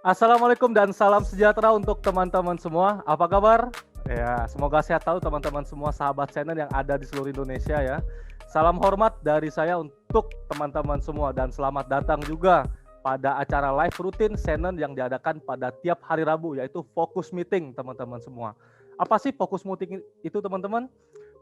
Assalamualaikum dan salam sejahtera untuk teman-teman semua. Apa kabar? Ya, semoga sehat tahu teman-teman semua sahabat channel yang ada di seluruh Indonesia ya. Salam hormat dari saya untuk teman-teman semua dan selamat datang juga pada acara live rutin channel yang diadakan pada tiap hari Rabu yaitu Focus Meeting teman-teman semua. Apa sih Focus Meeting itu teman-teman?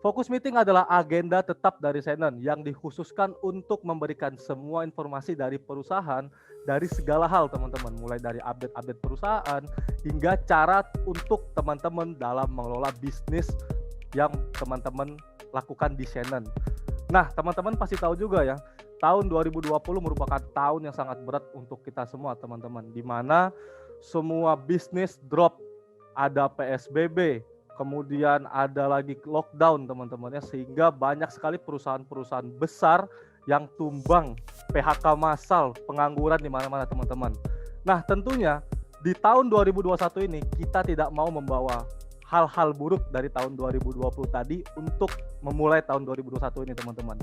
Fokus Meeting adalah agenda tetap dari Shannon yang dikhususkan untuk memberikan semua informasi dari perusahaan dari segala hal teman-teman, mulai dari update-update perusahaan hingga cara untuk teman-teman dalam mengelola bisnis yang teman-teman lakukan di Shannon. Nah, teman-teman pasti tahu juga ya, tahun 2020 merupakan tahun yang sangat berat untuk kita semua teman-teman, di mana semua bisnis drop, ada PSBB, kemudian ada lagi lockdown teman-teman ya, sehingga banyak sekali perusahaan-perusahaan besar yang tumbang, PHK massal, pengangguran di mana-mana teman-teman. Nah, tentunya di tahun 2021 ini kita tidak mau membawa hal-hal buruk dari tahun 2020 tadi untuk memulai tahun 2021 ini teman-teman.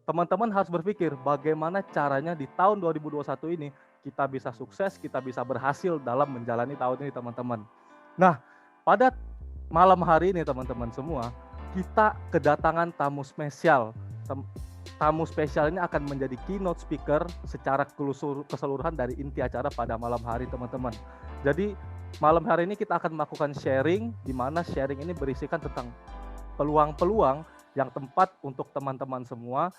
Teman-teman harus berpikir bagaimana caranya di tahun 2021 ini kita bisa sukses, kita bisa berhasil dalam menjalani tahun ini teman-teman. Nah, pada malam hari ini teman-teman semua, kita kedatangan tamu spesial. Tamu spesial ini akan menjadi keynote speaker secara keseluruhan dari inti acara pada malam hari teman-teman. Jadi malam hari ini kita akan melakukan sharing, di mana sharing ini berisikan tentang peluang-peluang yang tempat untuk teman-teman semua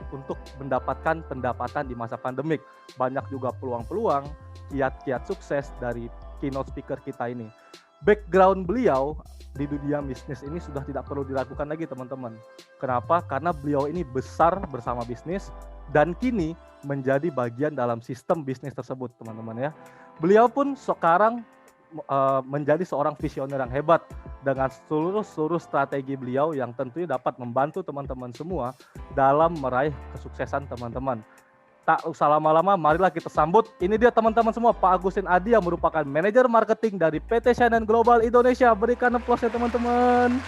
untuk mendapatkan pendapatan di masa pandemik. Banyak juga peluang-peluang, kiat-kiat sukses dari keynote speaker kita ini. Background beliau di dunia bisnis ini sudah tidak perlu diragukan lagi teman-teman. Kenapa? Karena beliau ini besar bersama bisnis dan kini menjadi bagian dalam sistem bisnis tersebut teman-teman ya. Beliau pun sekarang menjadi seorang visioner yang hebat dengan seluruh strategi beliau yang tentunya dapat membantu teman-teman semua dalam meraih kesuksesan teman-teman. Tak usah lama-lama, marilah kita sambut. Ini dia teman-teman semua, Pak Agustin Adi yang merupakan manajer marketing dari PT Shannon Global Indonesia. Berikan aplaus ya teman-teman.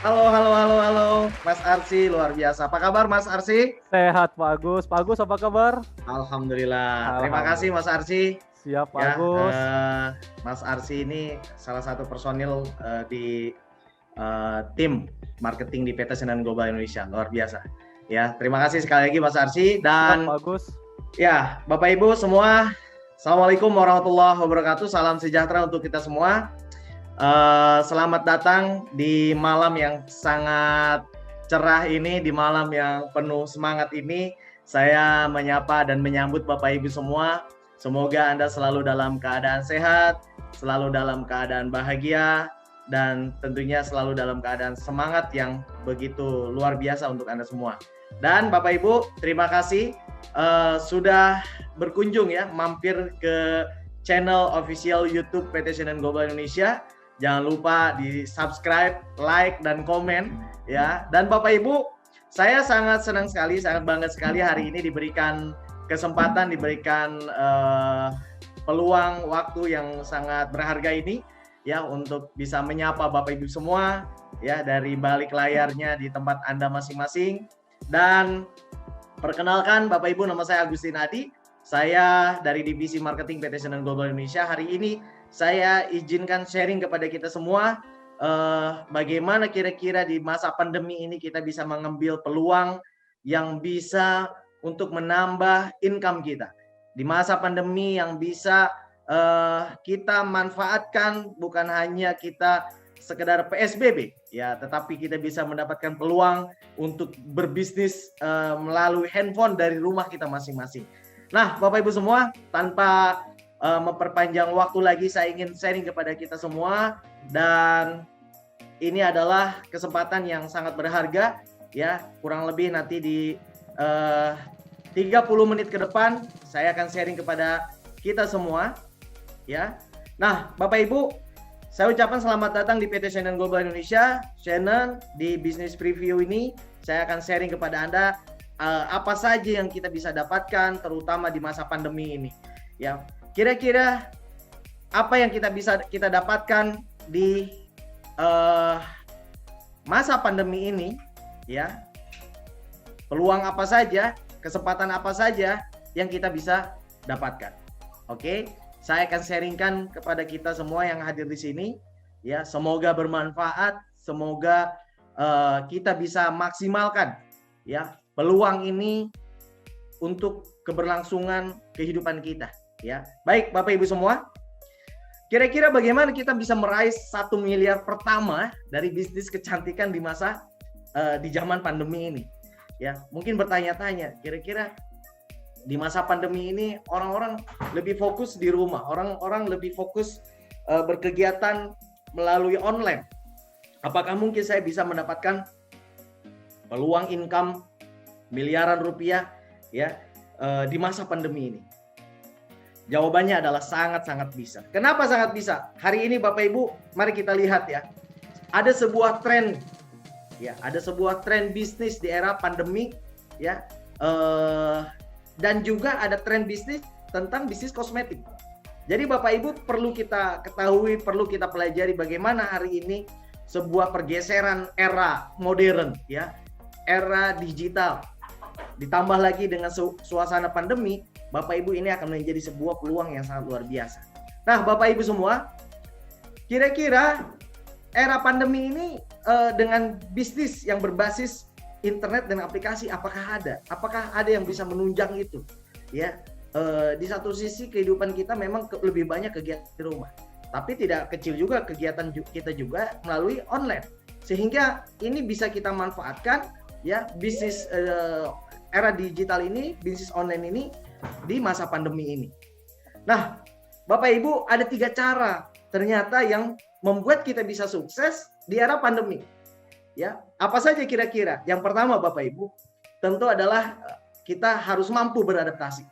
Halo, Mas Arsy, luar biasa. Apa kabar Mas Arsy? Sehat Pak Agus. Pak Agus apa kabar? Alhamdulillah. Terima kasih Mas Arsy. Siap Pak Agus. Mas Arsy ini salah satu personil di tim marketing di PT Shannon Global Indonesia. Luar biasa. Ya, terima kasih sekali lagi Mas Arsy dan bagus. Ya, Bapak Ibu semua, Assalamualaikum warahmatullahi wabarakatuh. Salam sejahtera untuk kita semua. Selamat datang di malam yang sangat cerah ini, di malam yang penuh semangat ini. Saya menyapa dan menyambut Bapak Ibu semua. Semoga Anda selalu dalam keadaan sehat, selalu dalam keadaan bahagia, dan tentunya selalu dalam keadaan semangat yang begitu luar biasa untuk Anda semua. Dan Bapak Ibu, terima kasih sudah berkunjung ya, mampir ke channel official YouTube PT Shannon Global Indonesia. Jangan lupa di subscribe, like, dan komen ya. Dan Bapak Ibu, saya sangat senang sekali, sangat bangga sekali hari ini diberikan kesempatan, diberikan peluang waktu yang sangat berharga ini ya untuk bisa menyapa Bapak Ibu semua ya dari balik layarnya di tempat Anda masing-masing. Dan perkenalkan Bapak Ibu, nama saya Agustin Adi. Saya dari divisi marketing PT Shannon Global Indonesia. Hari ini saya izinkan sharing kepada kita semua bagaimana kira-kira di masa pandemi ini kita bisa mengambil peluang yang bisa untuk menambah income kita. Di masa pandemi yang bisa kita manfaatkan, bukan hanya kita sekedar PSBB ya, tetapi kita bisa mendapatkan peluang untuk berbisnis melalui handphone dari rumah kita masing-masing. Nah, Bapak Ibu semua, tanpa memperpanjang waktu lagi, saya ingin sharing kepada kita semua, dan ini adalah kesempatan yang sangat berharga ya. Kurang lebih nanti di 30 menit ke depan saya akan sharing kepada kita semua ya. Nah, Bapak Ibu, saya ucapkan selamat datang di PT Shannon Global Indonesia. Shannon, di Business Preview ini saya akan sharing kepada Anda apa saja yang kita bisa dapatkan terutama di masa pandemi ini. Ya, kira-kira apa yang kita dapatkan di masa pandemi ini ya. Peluang apa saja, kesempatan apa saja yang kita bisa dapatkan. Oke, saya akan sharingkan kepada kita semua yang hadir di sini. Ya, semoga bermanfaat, semoga kita bisa maksimalkan ya peluang ini untuk keberlangsungan kehidupan kita. Ya, baik Bapak Ibu semua. Kira-kira bagaimana kita bisa meraih 1 miliar pertama dari bisnis kecantikan di masa di zaman pandemi ini? Ya, mungkin bertanya-tanya, kira-kira di masa pandemi ini orang-orang lebih fokus di rumah, orang-orang lebih fokus berkegiatan melalui online. Apakah mungkin saya bisa mendapatkan peluang income miliaran rupiah ya di masa pandemi ini? Jawabannya adalah sangat-sangat bisa. Kenapa sangat bisa? Hari ini Bapak Ibu, mari kita lihat ya. Ada sebuah tren ya, ada sebuah tren bisnis di era pandemi ya. Dan juga ada tren bisnis tentang bisnis kosmetik. Jadi Bapak Ibu perlu kita ketahui, perlu kita pelajari bagaimana hari ini sebuah pergeseran era modern ya, era digital. Ditambah lagi dengan suasana pandemi, Bapak Ibu ini akan menjadi sebuah peluang yang sangat luar biasa. Nah, Bapak Ibu semua, kira-kira era pandemi ini dengan bisnis yang berbasis internet dan aplikasi apakah ada? Apakah ada yang bisa menunjang itu? Ya, di satu sisi kehidupan kita memang lebih banyak kegiatan di rumah, tapi tidak kecil juga kegiatan kita juga melalui online. Sehingga ini bisa kita manfaatkan ya bisnis era digital ini, bisnis online ini di masa pandemi ini. Nah, Bapak Ibu ada 3 cara ternyata yang membuat kita bisa sukses di era pandemi. Ya, apa saja kira-kira? Yang pertama Bapak Ibu, tentu adalah kita harus mampu beradaptasi.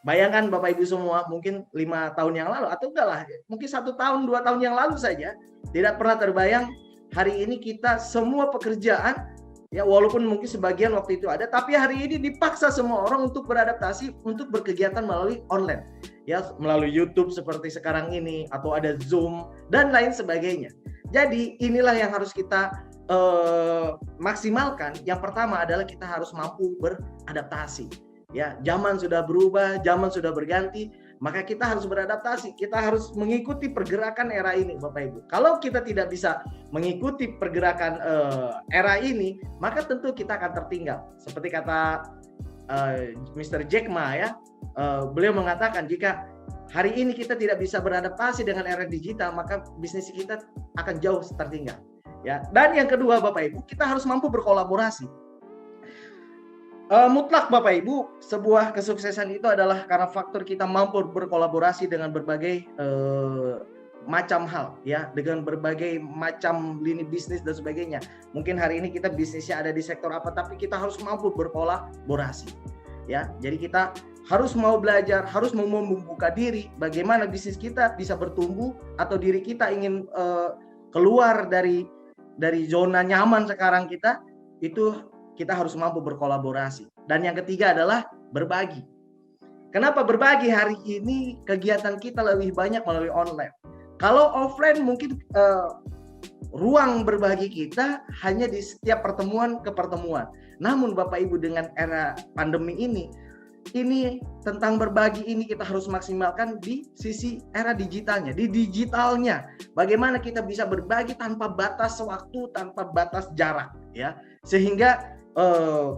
Bayangkan Bapak Ibu semua, mungkin 5 tahun yang lalu atau enggak lah, mungkin 1 tahun, 2 tahun yang lalu saja, tidak pernah terbayang hari ini kita semua pekerjaan, ya walaupun mungkin sebagian waktu itu ada, tapi hari ini dipaksa semua orang untuk beradaptasi, untuk berkegiatan melalui online. Ya, melalui YouTube seperti sekarang ini, atau ada Zoom, dan lain sebagainya. Jadi inilah yang harus kita maksimalkan. Yang pertama adalah kita harus mampu beradaptasi. Ya, zaman sudah berubah, zaman sudah berganti, maka kita harus beradaptasi. Kita harus mengikuti pergerakan era ini, Bapak Ibu. Kalau kita tidak bisa mengikuti pergerakan era ini, maka tentu kita akan tertinggal. Seperti kata Mr. Jack Ma ya, beliau mengatakan jika hari ini kita tidak bisa beradaptasi dengan era digital, maka bisnis kita akan jauh tertinggal. Ya, dan yang kedua Bapak Ibu, kita harus mampu berkolaborasi. Mutlak Bapak Ibu, sebuah kesuksesan itu adalah karena faktor kita mampu berkolaborasi dengan berbagai macam hal, ya, dengan berbagai macam lini bisnis dan sebagainya. Mungkin hari ini kita bisnisnya ada di sektor apa, tapi kita harus mampu berkolaborasi. Ya, jadi kita harus mau belajar, harus mau membuka diri, bagaimana bisnis kita bisa bertumbuh atau diri kita ingin keluar dari zona nyaman sekarang kita, itu kita harus mampu berkolaborasi. Dan yang ketiga adalah berbagi. Kenapa berbagi? Hari ini kegiatan kita lebih banyak melalui online. Kalau offline mungkin ruang berbagi kita hanya di setiap pertemuan ke pertemuan. Namun Bapak Ibu, dengan era pandemi ini tentang berbagi ini kita harus maksimalkan di sisi era digitalnya, di digitalnya. Bagaimana kita bisa berbagi tanpa batas waktu, tanpa batas jarak, ya, sehingga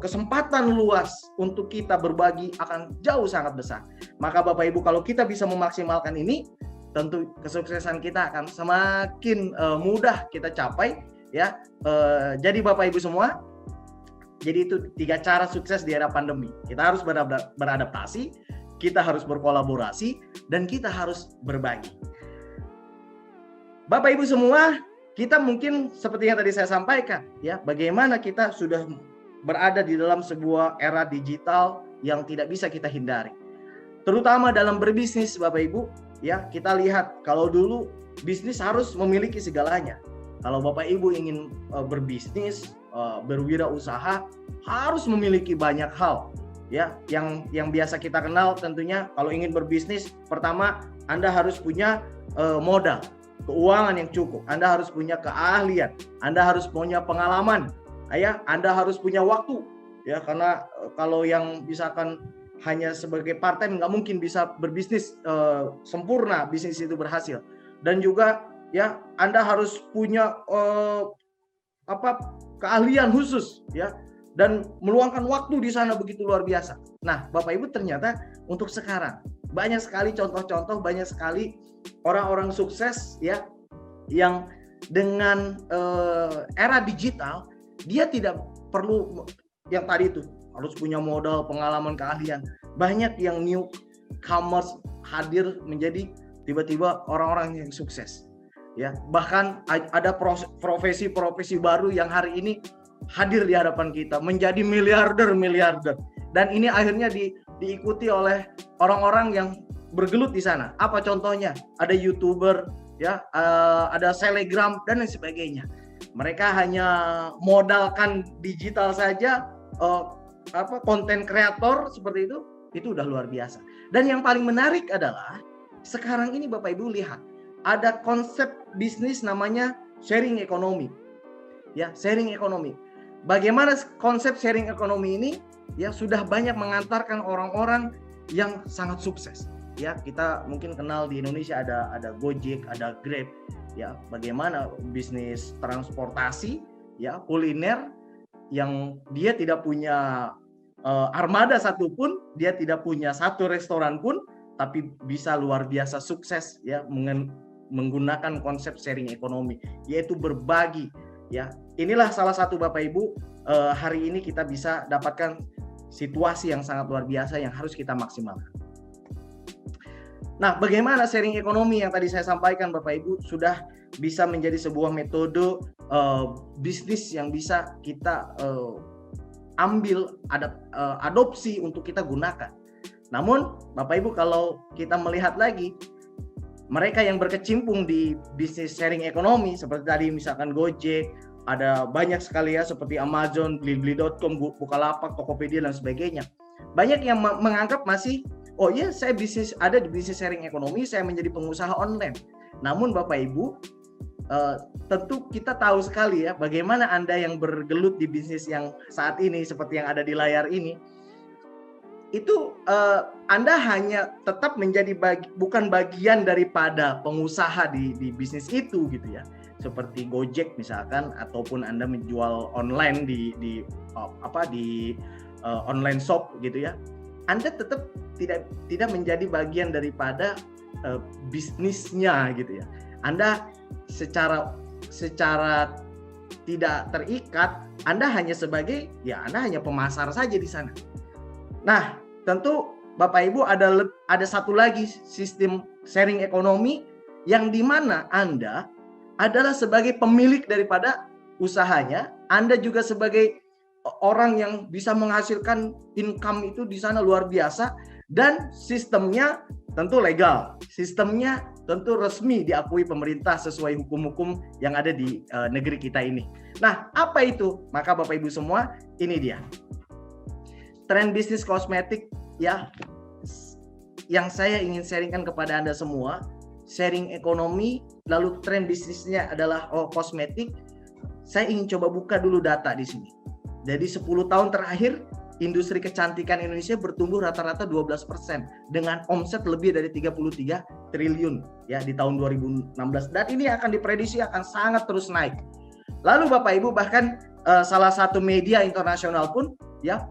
kesempatan luas untuk kita berbagi akan jauh sangat besar. Maka Bapak Ibu, kalau kita bisa memaksimalkan ini, tentu kesuksesan kita akan semakin mudah kita capai, ya. Jadi Bapak Ibu semua, jadi itu 3 cara sukses di era pandemi. Kita harus beradaptasi, kita harus berkolaborasi, dan kita harus berbagi. Bapak Ibu semua, kita mungkin seperti yang tadi saya sampaikan, ya, bagaimana kita sudah berada di dalam sebuah era digital yang tidak bisa kita hindari. Terutama dalam berbisnis Bapak Ibu, ya, kita lihat kalau dulu bisnis harus memiliki segalanya. Kalau Bapak Ibu ingin berbisnis, berwirausaha, harus memiliki banyak hal, ya. Yang biasa kita kenal tentunya kalau ingin berbisnis, pertama Anda harus punya modal, keuangan yang cukup, Anda harus punya keahlian, Anda harus punya pengalaman, ya, Anda harus punya waktu, ya, karena kalau yang misalkan hanya sebagai part time nggak mungkin bisa berbisnis sempurna, bisnis itu berhasil. Dan juga ya Anda harus punya keahlian khusus ya, dan meluangkan waktu di sana begitu luar biasa. Nah, Bapak Ibu, ternyata untuk sekarang banyak sekali contoh-contoh, banyak sekali orang-orang sukses ya yang dengan era digital dia tidak perlu yang tadi itu harus punya modal, pengalaman, keahlian. Banyak yang newcomers hadir menjadi tiba-tiba orang-orang yang sukses. Ya, bahkan ada profesi-profesi baru yang hari ini hadir di hadapan kita menjadi miliarder. Dan ini akhirnya diikuti oleh orang-orang yang bergelut di sana. Apa contohnya? Ada YouTuber, ya, ada Telegram dan lain sebagainya. Mereka hanya modalkan digital saja, konten kreator seperti itu udah luar biasa. Dan yang paling menarik adalah sekarang ini Bapak Ibu lihat ada konsep bisnis namanya sharing ekonomi. Ya, sharing ekonomi. Bagaimana konsep sharing ekonomi ini ya sudah banyak mengantarkan orang-orang yang sangat sukses. Ya, kita mungkin kenal di Indonesia ada Gojek, ada Grab. Ya, bagaimana bisnis transportasi ya, kuliner yang dia tidak punya armada satupun, dia tidak punya satu restoran pun, tapi bisa luar biasa sukses ya menggunakan konsep sharing ekonomi, yaitu berbagi ya. Inilah salah satu Bapak Ibu, hari ini kita bisa dapatkan situasi yang sangat luar biasa yang harus kita maksimalkan. Nah, bagaimana sharing ekonomi yang tadi saya sampaikan Bapak Ibu sudah bisa menjadi sebuah metode bisnis yang bisa kita ambil, adopsi untuk kita gunakan. Namun Bapak Ibu, kalau kita melihat lagi mereka yang berkecimpung di bisnis sharing ekonomi seperti tadi misalkan Gojek, ada banyak sekali ya seperti Amazon, Blibli.com, Bukalapak, Tokopedia dan sebagainya. Banyak yang menganggap masih, oh iya saya ada di bisnis sharing ekonomi, saya menjadi pengusaha online. Namun Bapak Ibu, tentu kita tahu sekali ya bagaimana Anda yang bergelut di bisnis yang saat ini seperti yang ada di layar ini, itu Anda hanya tetap menjadi bukan bagian daripada pengusaha di bisnis itu gitu ya, seperti Gojek misalkan, ataupun Anda menjual online di online shop gitu ya. Anda tetap tidak menjadi bagian daripada bisnisnya gitu ya. Anda secara tidak terikat, Anda hanya sebagai Anda hanya pemasar saja di sana. Nah, tentu Bapak Ibu ada satu lagi sistem sharing ekonomi yang dimana Anda adalah sebagai pemilik daripada usahanya, Anda juga sebagai orang yang bisa menghasilkan income itu di sana luar biasa, dan sistemnya tentu legal, sistemnya tentu resmi diakui pemerintah sesuai hukum-hukum yang ada di negeri kita ini. Nah, apa itu? Maka Bapak Ibu semua, ini dia. Tren bisnis kosmetik ya yang saya ingin sharingkan kepada Anda semua, sharing ekonomi, lalu tren bisnisnya adalah kosmetik. Saya ingin coba buka dulu data di sini. Jadi 10 tahun terakhir industri kecantikan Indonesia bertumbuh rata-rata 12% dengan omset lebih dari 33 triliun ya di tahun 2016, dan ini akan diprediksi akan sangat terus naik. Lalu Bapak Ibu, bahkan salah satu media internasional pun ya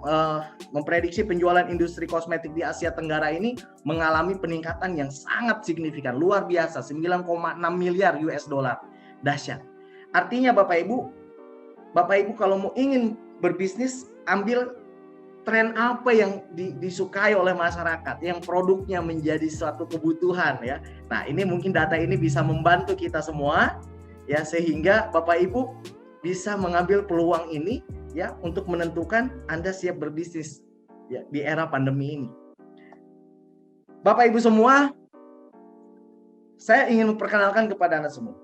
memprediksi penjualan industri kosmetik di Asia Tenggara ini mengalami peningkatan yang sangat signifikan, luar biasa, 9,6 miliar US dollar. Dahsyat. Artinya Bapak Ibu kalau mau ingin berbisnis, ambil tren apa yang disukai oleh masyarakat, yang produknya menjadi suatu kebutuhan ya. Nah, ini mungkin data ini bisa membantu kita semua ya, sehingga Bapak Ibu bisa mengambil peluang ini ya untuk menentukan Anda siap berbisnis ya di era pandemi ini. Bapak Ibu semua, saya ingin memperkenalkan kepada Anda semua.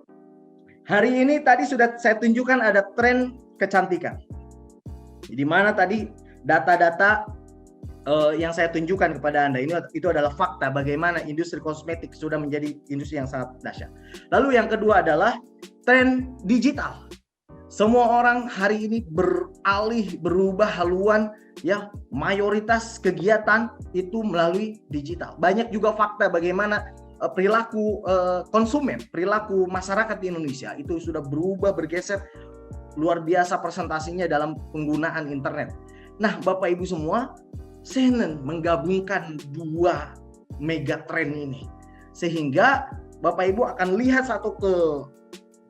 Hari ini tadi sudah saya tunjukkan ada tren kecantikan. Di mana tadi data-data yang saya tunjukkan kepada Anda itu adalah fakta bagaimana industri kosmetik sudah menjadi industri yang sangat dahsyat. Lalu yang kedua adalah tren digital. Semua orang hari ini beralih, berubah haluan, ya, mayoritas kegiatan itu melalui digital. Banyak juga fakta bagaimana perilaku konsumen, perilaku masyarakat di Indonesia itu sudah berubah, bergeser luar biasa presentasinya dalam penggunaan internet. Nah, Bapak Ibu semua, CNN menggabungkan dua mega trend ini, sehingga Bapak Ibu akan lihat satu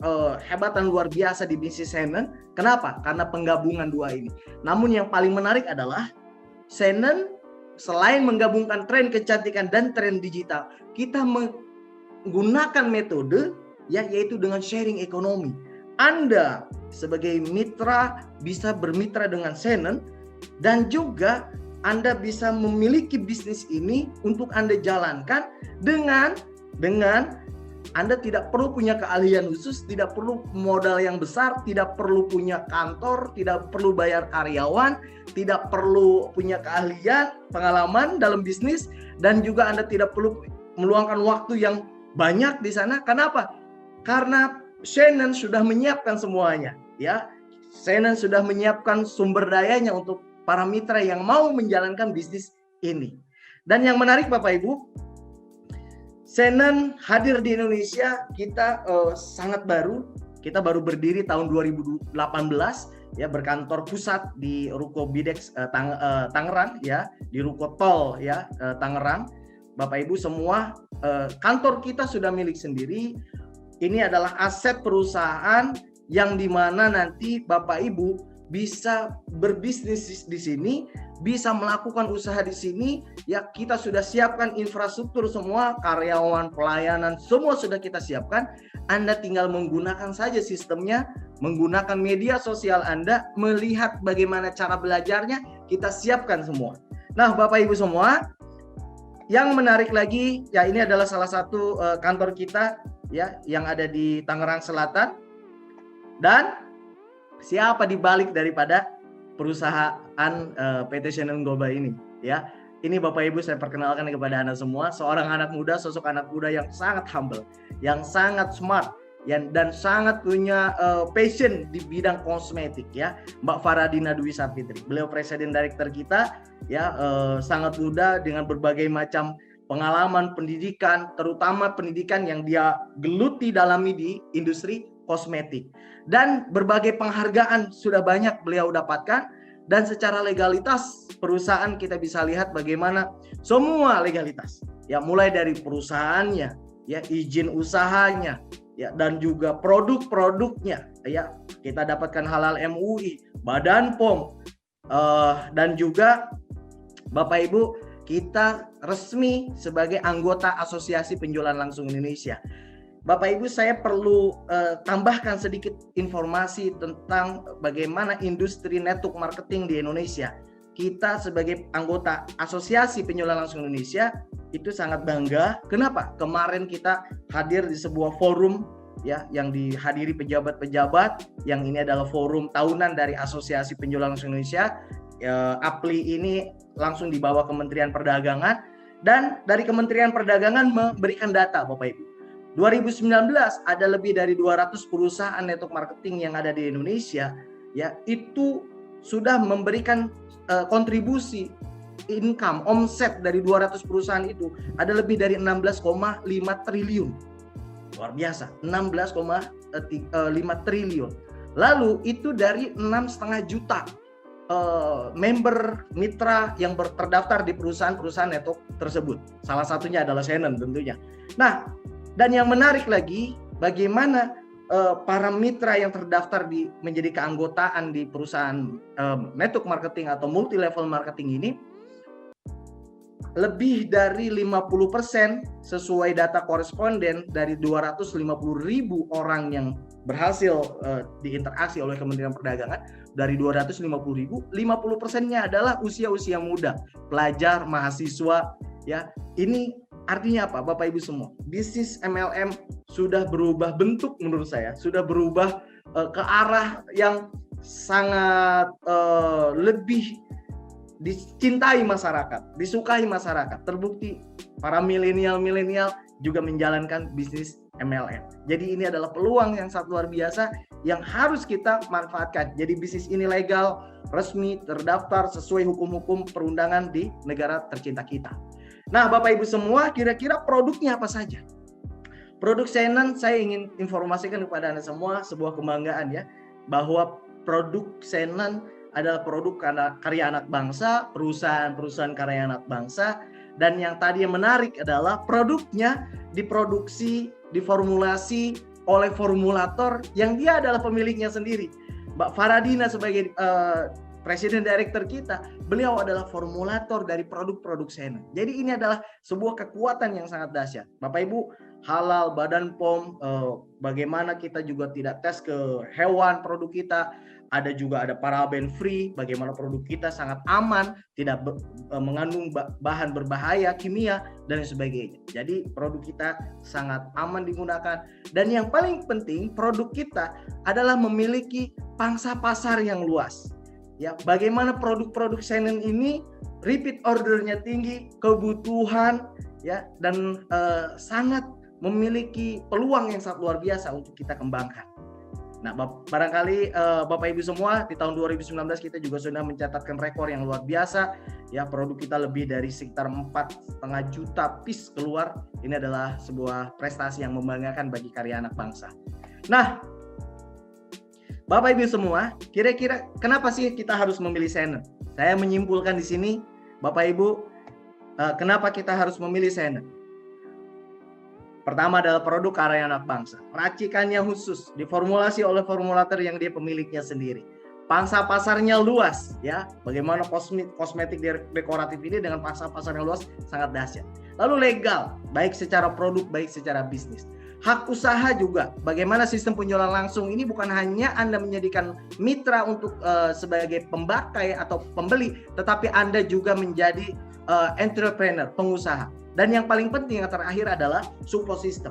kehebatan luar biasa di bisnis CNN. Kenapa? Karena penggabungan dua ini. Namun yang paling menarik adalah CNN selain menggabungkan tren kecantikan dan tren digital, kita menggunakan metode, ya, yaitu dengan sharing ekonomi. Anda sebagai mitra bisa bermitra dengan CNN, dan juga Anda bisa memiliki bisnis ini untuk Anda jalankan dengan Anda tidak perlu punya keahlian khusus, tidak perlu modal yang besar, tidak perlu punya kantor, tidak perlu bayar karyawan, tidak perlu punya keahlian, pengalaman dalam bisnis, dan juga Anda tidak perlu meluangkan waktu yang banyak di sana. Kenapa? Karena CNN sudah menyiapkan semuanya, ya. CNN sudah menyiapkan sumber dayanya untuk para mitra yang mau menjalankan bisnis ini. Dan yang menarik Bapak Ibu, CNN hadir di Indonesia, kita sangat baru. Kita baru berdiri tahun 2018, ya, berkantor pusat di Ruko Bidex Tangerang, ya, di Ruko Tol, ya, Tangerang. Bapak Ibu semua, kantor kita sudah milik sendiri. Ini adalah aset perusahaan yang dimana nanti Bapak Ibu bisa berbisnis di sini, bisa melakukan usaha di sini, ya. Kita sudah siapkan infrastruktur semua, karyawan, pelayanan, semua sudah kita siapkan. Anda tinggal menggunakan saja sistemnya, menggunakan media sosial Anda, melihat bagaimana cara belajarnya, kita siapkan semua. Nah, Bapak Ibu semua, yang menarik lagi, ya, ini adalah salah satu kantor kita, ya, yang ada di Tangerang Selatan. Dan siapa dibalik daripada perusahaan PT CNN Global ini, ya? Ini Bapak Ibu saya perkenalkan kepada Anda semua, seorang anak muda, sosok anak muda yang sangat humble, yang sangat smart, dan sangat punya passion di bidang kosmetik, ya, Mbak Faradina Dwi Sapitri. Beliau presiden director kita, ya, sangat muda dengan berbagai macam pengalaman pendidikan, terutama pendidikan yang dia geluti dalami di industri kosmetik. Dan berbagai penghargaan sudah banyak beliau dapatkan, dan secara legalitas perusahaan kita bisa lihat bagaimana semua legalitas, ya, mulai dari perusahaannya, ya, izin usahanya, ya, dan juga produk-produknya, ya, kita dapatkan halal MUI, Badan POM, dan juga Bapak Ibu kita resmi sebagai anggota Asosiasi Penjualan Langsung Indonesia. Bapak Ibu, saya perlu tambahkan sedikit informasi tentang bagaimana industri network marketing di Indonesia. Kita sebagai anggota Asosiasi Penjualan Langsung Indonesia itu sangat bangga. Kenapa? Kemarin kita hadir di sebuah forum, ya, yang dihadiri pejabat-pejabat, yang ini adalah forum tahunan dari Asosiasi Penjualan Langsung Indonesia. APLI ini langsung dibawa Kementerian Perdagangan, dan dari Kementerian Perdagangan memberikan data, Bapak Ibu. 2019 ada lebih dari 200 perusahaan network marketing yang ada di Indonesia, ya, itu sudah memberikan kontribusi income, omset dari 200 perusahaan itu ada lebih dari 16,5 triliun. Luar biasa, 16,5 triliun. Lalu itu dari 6,5 juta member mitra yang terdaftar di perusahaan-perusahaan network tersebut. Salah satunya adalah CNN tentunya. Nah, dan yang menarik lagi, bagaimana para mitra yang terdaftar menjadi keanggotaan di perusahaan network marketing atau multi level marketing ini, lebih dari 50% sesuai data koresponden dari 250.000 orang yang berhasil diinteraksi oleh Kementerian Perdagangan. Dari 250.000, 50%-nya adalah usia-usia muda, pelajar, mahasiswa, ya. Ini artinya apa, Bapak Ibu semua? Bisnis MLM sudah berubah bentuk menurut saya, sudah berubah ke arah yang sangat lebih dicintai masyarakat, disukai masyarakat. Terbukti para milenial juga menjalankan bisnis MLM. Jadi ini adalah peluang yang sangat luar biasa yang harus kita manfaatkan. Jadi bisnis ini legal, resmi, terdaftar sesuai hukum-hukum perundangan di negara tercinta kita. Nah, Bapak Ibu semua, kira-kira produknya apa saja? Produk Shannon, saya ingin informasikan kepada Anda semua sebuah kebanggaan ya, bahwa produk Shannon adalah produk karya anak bangsa, perusahaan-perusahaan karya anak bangsa, dan yang tadi yang menarik adalah produknya diproduksi, diformulasi oleh formulator yang dia adalah pemiliknya sendiri. Mbak Faradina sebagai Presiden Director kita, beliau adalah formulator dari produk-produk Shannon. Jadi ini adalah sebuah kekuatan yang sangat dahsyat. Bapak Ibu, halal, Badan POM, bagaimana kita juga tidak tes ke hewan produk kita, ada paraben free, bagaimana produk kita sangat aman, tidak mengandung bahan berbahaya, kimia, dan sebagainya. Jadi produk kita sangat aman digunakan. Dan yang paling penting, produk kita adalah memiliki pangsa pasar yang luas. Ya, bagaimana produk-produk Shannon ini repeat ordernya tinggi, kebutuhan ya, dan sangat memiliki peluang yang sangat luar biasa untuk kita kembangkan. Nah, barangkali Bapak Ibu semua, di tahun 2019 kita juga sudah mencatatkan rekor yang luar biasa. Ya, produk kita lebih dari sekitar 4,5 juta piece keluar. Ini adalah sebuah prestasi yang membanggakan bagi karya anak bangsa. Nah, Bapak Ibu semua, kira-kira kenapa sih kita harus memilih Shannon? Saya menyimpulkan di sini, Bapak Ibu, kenapa kita harus memilih Shannon? Pertama adalah produk karya anak bangsa. Racikannya khusus, diformulasi oleh formulator yang dia pemiliknya sendiri. Pangsa pasarnya luas, ya. Bagaimana kosmetik dekoratif ini dengan pangsa pasar yang luas sangat dahsyat. Lalu legal, baik secara produk, baik secara bisnis. Hak usaha juga, bagaimana sistem penjualan langsung ini bukan hanya Anda menjadikan mitra untuk sebagai pemakai atau pembeli, tetapi Anda juga menjadi entrepreneur, pengusaha. Dan yang paling penting yang terakhir adalah support system.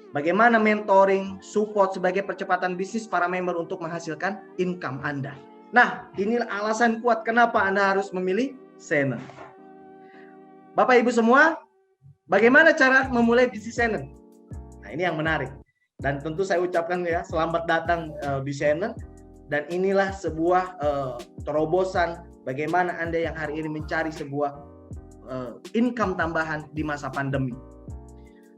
Bagaimana mentoring, support sebagai percepatan bisnis para member untuk menghasilkan income Anda. Nah, inilah alasan kuat kenapa Anda harus memilih Shannon. Bapak Ibu semua, bagaimana cara memulai bisnis Shannon? Nah, ini yang menarik. Dan tentu saya ucapkan ya, selamat datang di Shannon. Dan inilah sebuah terobosan bagaimana Anda yang hari ini mencari sebuah income tambahan di masa pandemi.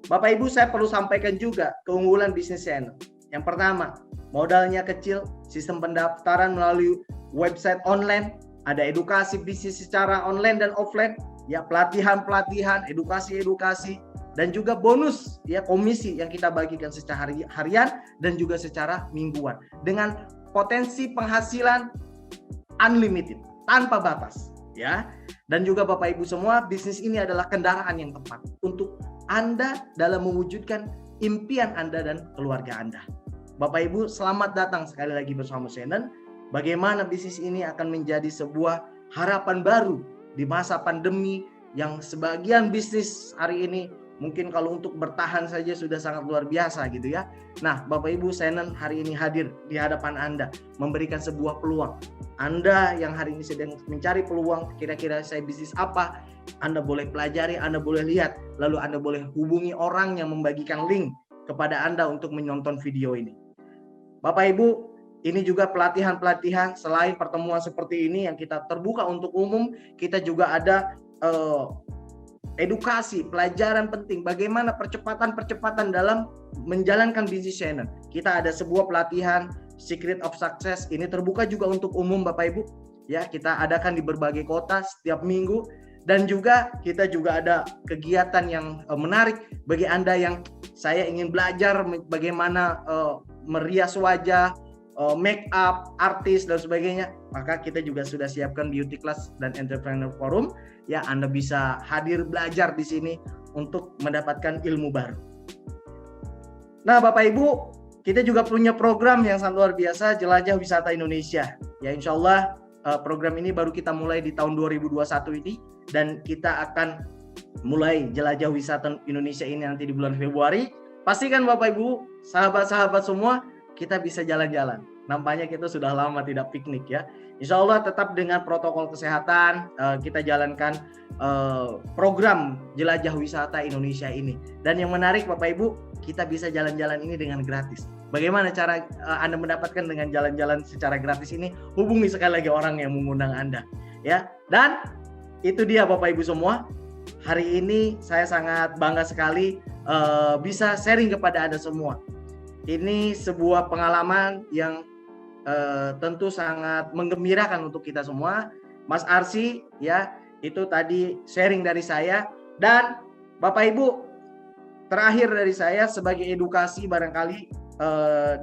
Bapak Ibu, saya perlu sampaikan juga keunggulan bisnis Shannon. Yang pertama, modalnya kecil, sistem pendaftaran melalui website online, ada edukasi bisnis secara online dan offline, ya pelatihan-pelatihan, edukasi-edukasi, dan juga bonus ya komisi yang kita bagikan secara harian dan juga secara mingguan dengan potensi penghasilan unlimited, tanpa batas. Ya, dan juga Bapak Ibu semua, bisnis ini adalah kendaraan yang tepat untuk Anda dalam mewujudkan impian Anda dan keluarga Anda. Bapak Ibu, selamat datang sekali lagi bersama Shannon. Bagaimana bisnis ini akan menjadi sebuah harapan baru di masa pandemi yang sebagian bisnis hari ini mungkin kalau untuk bertahan saja sudah sangat luar biasa gitu ya. Nah, Bapak Ibu, Shannon hari ini hadir di hadapan Anda memberikan sebuah peluang. Anda yang hari ini sedang mencari peluang, kira-kira saya bisnis apa? Anda boleh pelajari, Anda boleh lihat, lalu Anda boleh hubungi orang yang membagikan link kepada Anda untuk menonton video ini. Bapak Ibu, ini juga pelatihan-pelatihan selain pertemuan seperti ini yang kita terbuka untuk umum, kita juga ada edukasi, pelajaran penting bagaimana percepatan dalam menjalankan bisnis Shannon. Kita ada sebuah pelatihan Secret of Success, ini terbuka juga untuk umum Bapak Ibu. Ya, kita adakan di berbagai kota setiap minggu, dan juga kita juga ada kegiatan yang menarik bagi Anda yang saya ingin belajar bagaimana merias wajah, make up, artis dan sebagainya. Maka kita juga sudah siapkan beauty class dan entrepreneur forum. Ya, Anda bisa hadir belajar di sini untuk mendapatkan ilmu baru. Nah, Bapak Ibu, kita juga punya program yang sangat luar biasa, Jelajah Wisata Indonesia. Ya, insya Allah program ini baru kita mulai di tahun 2021 ini, dan kita akan mulai Jelajah Wisata Indonesia ini nanti di bulan Februari. Pastikan Bapak Ibu, sahabat-sahabat semua, kita bisa jalan-jalan. nampaknya kita sudah lama tidak piknik ya. Insya Allah tetap dengan protokol kesehatan kita jalankan program Jelajah Wisata Indonesia ini. Dan yang menarik Bapak Ibu, kita bisa jalan-jalan ini dengan gratis. Bagaimana cara Anda mendapatkan dengan jalan-jalan secara gratis ini? Hubungi sekali lagi orang yang mengundang Anda ya. Dan itu dia Bapak Ibu semua. Hari ini saya sangat bangga sekali bisa sharing kepada Anda semua. Ini sebuah pengalaman yang tentu sangat menggembirakan untuk kita semua. Mas Arsy ya, itu tadi sharing dari saya. Dan Bapak Ibu, terakhir dari saya sebagai edukasi barangkali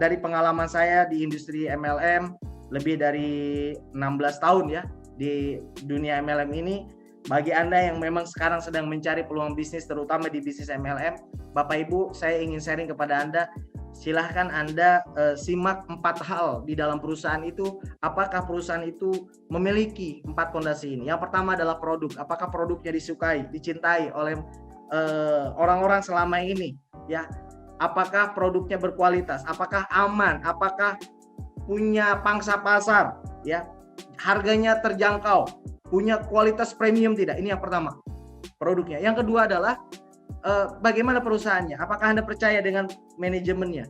dari pengalaman saya di industri MLM lebih dari 16 tahun ya di dunia MLM ini. Bagi Anda yang memang sekarang sedang mencari peluang bisnis, terutama di bisnis MLM, Bapak Ibu, saya ingin sharing kepada Anda, silahkan Anda simak 4 hal di dalam perusahaan itu. Apakah perusahaan itu memiliki 4 fondasi ini? Yang pertama adalah produk. Apakah produknya disukai, dicintai oleh orang-orang selama ini? Ya, apakah produknya berkualitas? Apakah aman? Apakah punya pangsa pasar? Ya, harganya terjangkau? Punya kualitas premium tidak? Ini yang pertama, produknya. Yang kedua adalah bagaimana perusahaannya? Apakah Anda percaya dengan manajemennya?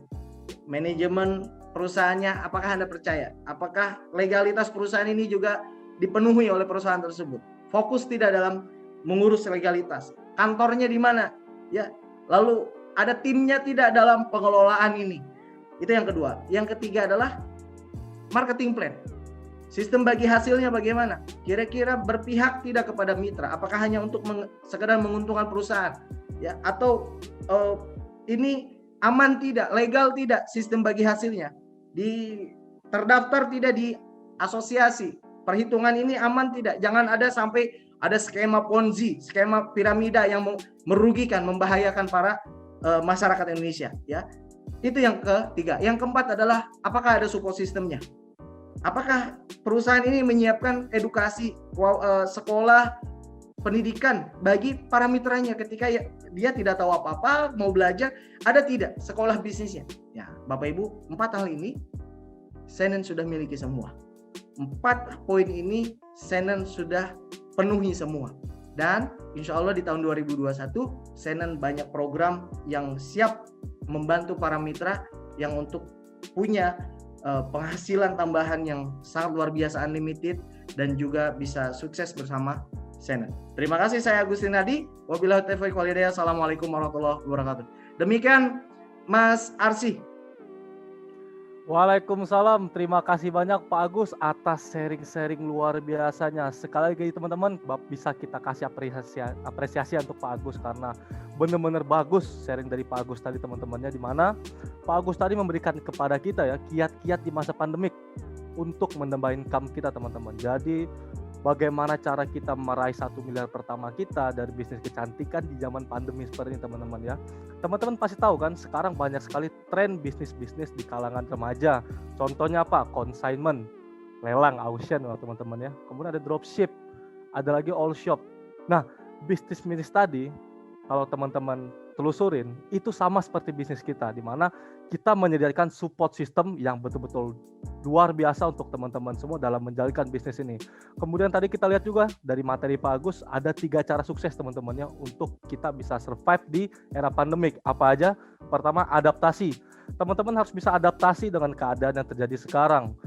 Manajemen perusahaannya, apakah Anda percaya? Apakah legalitas perusahaan ini juga dipenuhi oleh perusahaan tersebut? Fokus tidak dalam mengurus legalitas. Kantornya di mana? Ya. Lalu ada timnya tidak dalam pengelolaan ini? Itu yang kedua. Yang ketiga adalah marketing plan. Sistem bagi hasilnya bagaimana? Kira-kira berpihak tidak kepada mitra? Apakah hanya untuk sekedar menguntungkan perusahaan? Ya, atau ini aman tidak? Legal tidak sistem bagi hasilnya? Terdaftar tidak di asosiasi? Perhitungan ini aman tidak? Jangan ada sampai ada skema Ponzi, skema piramida yang merugikan, membahayakan para masyarakat Indonesia. Ya, itu yang ketiga. Yang keempat adalah apakah ada support sistemnya? Apakah perusahaan ini menyiapkan edukasi, sekolah, pendidikan bagi para mitranya ketika dia tidak tahu apa-apa, mau belajar, ada tidak sekolah bisnisnya? Ya, Bapak Ibu, 4 hal ini Senen sudah miliki semua. 4 poin ini Senen sudah penuhi semua. Dan insya Allah di tahun 2021 Senen banyak program yang siap membantu para mitra yang untuk punya penghasilan tambahan yang sangat luar biasa, unlimited, dan juga bisa sukses bersama Senen. Terima kasih, saya Agustin Nadi. Wabillahi taufiq wal hidayah. Assalamualaikum warahmatullahi wabarakatuh. Demikian Mas Arsy. Waalaikumsalam. Terima kasih banyak Pak Agus atas sharing-sharing luar biasanya. Sekali lagi teman-teman bisa kita kasih apresiasi untuk Pak Agus karena benar-benar bagus sharing dari Pak Agus tadi teman-temannya, di mana Pak Agus tadi memberikan kepada kita ya kiat-kiat di masa pandemik untuk menambah income kita teman-teman. Jadi bagaimana cara kita meraih 1 miliar pertama kita dari bisnis kecantikan di zaman pandemi seperti ini teman-teman ya. Teman-teman pasti tahu kan sekarang banyak sekali tren bisnis-bisnis di kalangan remaja. Contohnya apa? Consignment, lelang, auction teman-teman ya. Kemudian ada dropship, ada lagi all shop. Nah, bisnis-bisnis tadi kalau teman-teman telusurin itu sama seperti bisnis kita, di mana kita menyediakan support system yang betul-betul luar biasa untuk teman-teman semua dalam menjalankan bisnis ini. Kemudian tadi kita lihat juga dari materi Pak Agus ada 3 cara sukses teman-temannya untuk kita bisa survive di era pandemik. Apa aja? Pertama, adaptasi. Teman-teman harus bisa adaptasi dengan keadaan yang terjadi sekarang.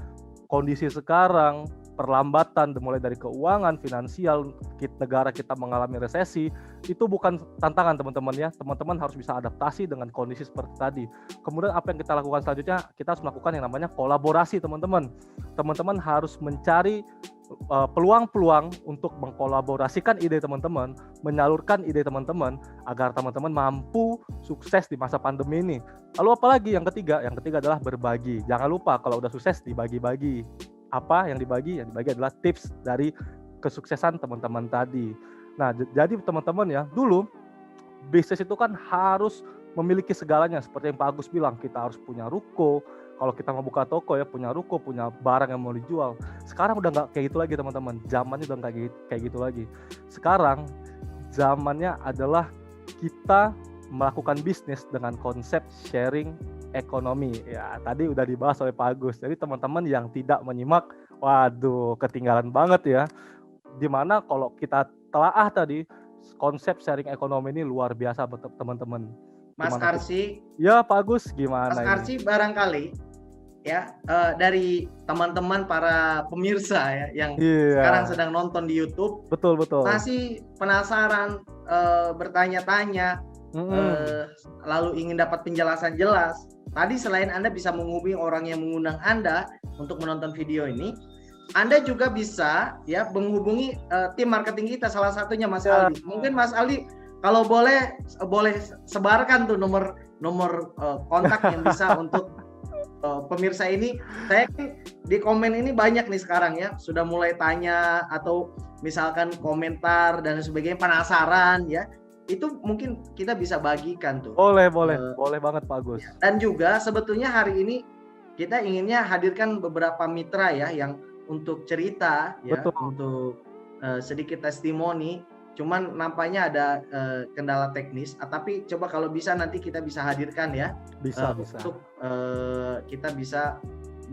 Kondisi sekarang, perlambatan mulai dari keuangan, finansial, negara kita mengalami resesi, itu bukan tantangan teman-teman ya. Teman-teman harus bisa adaptasi dengan kondisi seperti tadi. Kemudian apa yang kita lakukan selanjutnya? Kita harus melakukan yang namanya kolaborasi teman-teman. Teman-teman harus mencari peluang-peluang untuk mengkolaborasikan ide teman-teman, menyalurkan ide teman-teman agar teman-teman mampu sukses di masa pandemi ini. Lalu apa lagi? Yang ketiga adalah berbagi. Jangan lupa kalau udah sukses dibagi-bagi. Apa yang dibagi? Yang dibagi adalah tips dari kesuksesan teman-teman tadi. Nah, jadi teman-teman ya, dulu bisnis itu kan harus memiliki segalanya. Seperti yang Pak Agus bilang, kita harus punya ruko. Kalau kita mau buka toko ya, punya ruko, punya barang yang mau dijual. Sekarang udah nggak kayak gitu lagi teman-teman. Zamannya udah nggak kayak gitu lagi. Sekarang zamannya adalah kita melakukan bisnis dengan konsep sharing ekonomi. Ya, tadi udah dibahas oleh Pak Agus. Jadi teman-teman yang tidak menyimak, waduh, ketinggalan banget ya. Dimana kalau kita telaah tadi, konsep sharing ekonomi ini luar biasa buat teman-teman. Mas Gimana, Arsy, ya Pak Agus, gimana Mas ini? Arsy barangkali ya dari teman-teman para pemirsa ya yang sekarang sedang nonton di YouTube, betul masih penasaran, bertanya-tanya, lalu ingin dapat penjelasan jelas. Tadi selain Anda bisa menghubungi orang yang mengundang Anda untuk menonton video ini, Anda juga bisa ya menghubungi tim marketing kita, salah satunya Mas Aldi. Mungkin Mas Aldi kalau boleh sebarkan tuh nomor kontak yang bisa untuk pemirsa ini. Saya di komen ini banyak nih sekarang ya, sudah mulai tanya atau misalkan komentar dan sebagainya, penasaran ya. Itu mungkin kita bisa bagikan tuh. Boleh banget Pak Agus. Dan juga sebetulnya hari ini kita inginnya hadirkan beberapa mitra ya yang untuk cerita ya, untuk sedikit testimoni. Cuman nampaknya ada kendala teknis, tapi coba kalau bisa nanti kita bisa hadirkan ya, bisa. Untuk kita bisa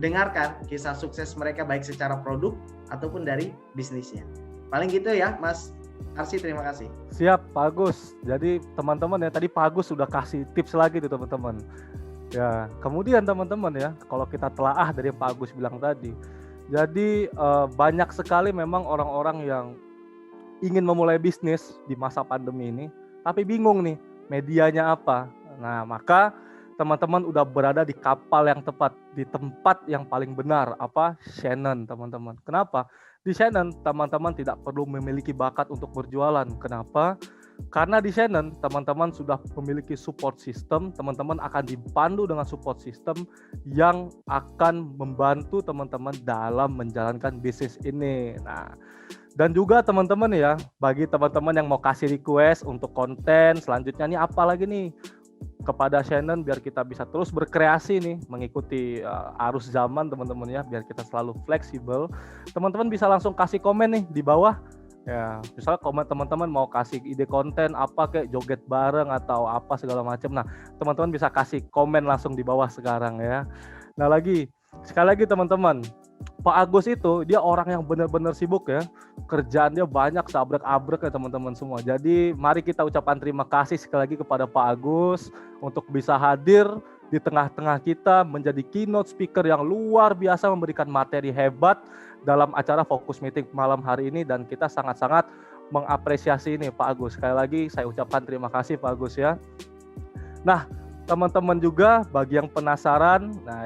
dengarkan kisah sukses mereka baik secara produk ataupun dari bisnisnya. Paling gitu ya Mas Arsy, terima kasih. Siap Pak Agus. Jadi teman-teman ya, tadi Pak Agus sudah kasih tips lagi tuh teman-teman. Ya, kemudian teman-teman ya, kalau kita telaah dari Pak Agus bilang tadi, jadi banyak sekali memang orang-orang yang ingin memulai bisnis di masa pandemi ini, tapi bingung nih medianya apa. Nah, maka teman-teman udah berada di kapal yang tepat, di tempat yang paling benar, apa? Shannon, teman-teman. Kenapa? Di Shannon, teman-teman tidak perlu memiliki bakat untuk berjualan. Kenapa? Karena di Shannon, teman-teman sudah memiliki support system, teman-teman akan dipandu dengan support system yang akan membantu teman-teman dalam menjalankan bisnis ini. Nah, dan juga teman-teman ya, bagi teman-teman yang mau kasih request untuk konten selanjutnya nih apa lagi nih kepada Shannon biar kita bisa terus berkreasi nih mengikuti arus zaman teman-teman ya, biar kita selalu fleksibel. Teman-teman bisa langsung kasih komen nih di bawah. Ya, misalnya komen teman-teman mau kasih ide konten apa kayak joget bareng atau apa segala macam. Nah, teman-teman bisa kasih komen langsung di bawah sekarang ya. Nah, sekali lagi teman-teman, Pak Agus itu dia orang yang benar-benar sibuk ya. Kerjaan dia banyak, seabrek-abrek ya teman-teman semua. Jadi mari kita ucapkan terima kasih sekali lagi kepada Pak Agus untuk bisa hadir di tengah-tengah kita menjadi keynote speaker yang luar biasa, memberikan materi hebat dalam acara Fokus Meeting malam hari ini, dan kita sangat-sangat mengapresiasi ini Pak Agus. Sekali lagi saya ucapkan terima kasih Pak Agus ya. Nah, teman-teman juga bagi yang penasaran, nah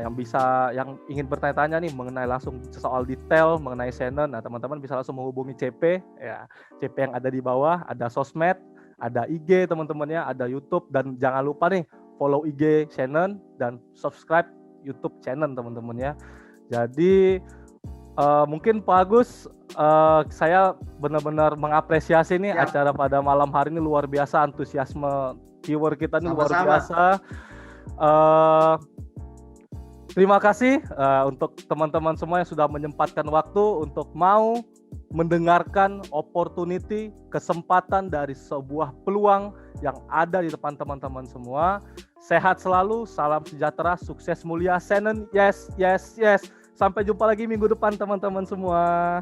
yang ingin bertanya-tanya nih mengenai langsung soal detail mengenai Shannon, nah teman-teman bisa langsung menghubungi CP ya. CP yang ada di bawah, ada sosmed, ada IG teman-teman ya, ada YouTube, dan jangan lupa nih follow IG Shannon dan subscribe YouTube Shannon teman-teman ya. Jadi mungkin Pak Agus, saya benar-benar mengapresiasi nih acara pada malam hari ini, luar biasa, antusiasme viewer kita ini luar biasa. Terima kasih untuk teman-teman semua yang sudah menyempatkan waktu untuk mau mendengarkan opportunity, kesempatan dari sebuah peluang yang ada di depan teman-teman semua. Sehat selalu, salam sejahtera, sukses mulia, Shannon, yes. Sampai jumpa lagi minggu depan teman-teman semua.